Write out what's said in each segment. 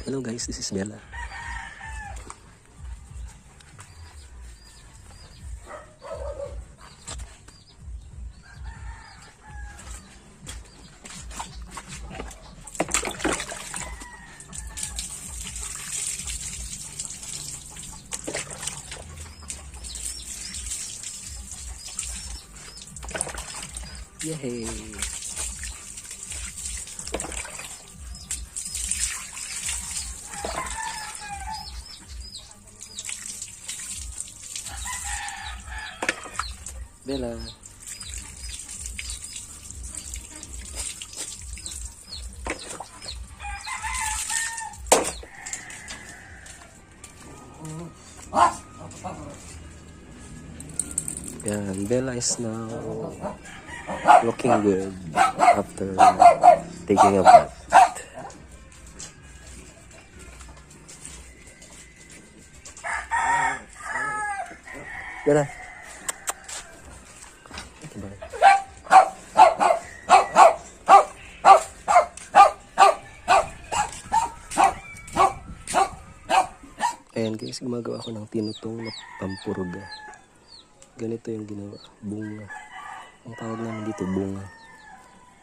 Hello guys, this is Bella. Yay! Bella. And Bella is now looking good after taking a bath. Bella. Ayan guys, gumagawa ako ng tinutong na pampurga. Ganito yung ginawa, bunga. Ang tawag namin dito, bunga.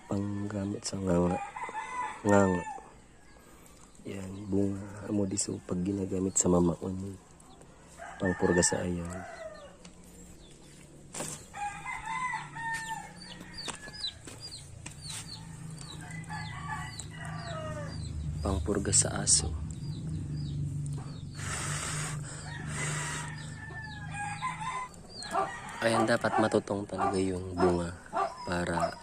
Panggamit sa nganga. Nganga. Yan, bunga. Amo diso pag ginagamit sa mamaon. Pangpurga sa ayaw. Pangpurga sa aso. Ayan, dapat matutong talaga yung bunga para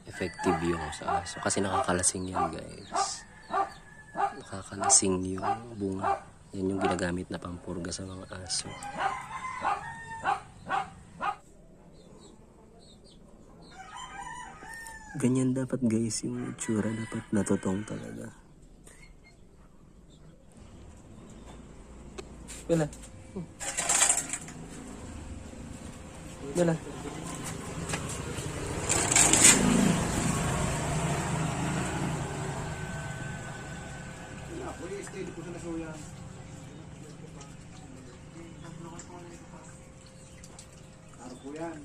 effective yung sa aso. Kasi nakakalasing yan guys. Nakakalasing yung bunga. Yan yung ginagamit na pampurga sa mga aso. Ganyan dapat guys yung itsura. Dapat natutong talaga. Wala. Wala. Ano po yan?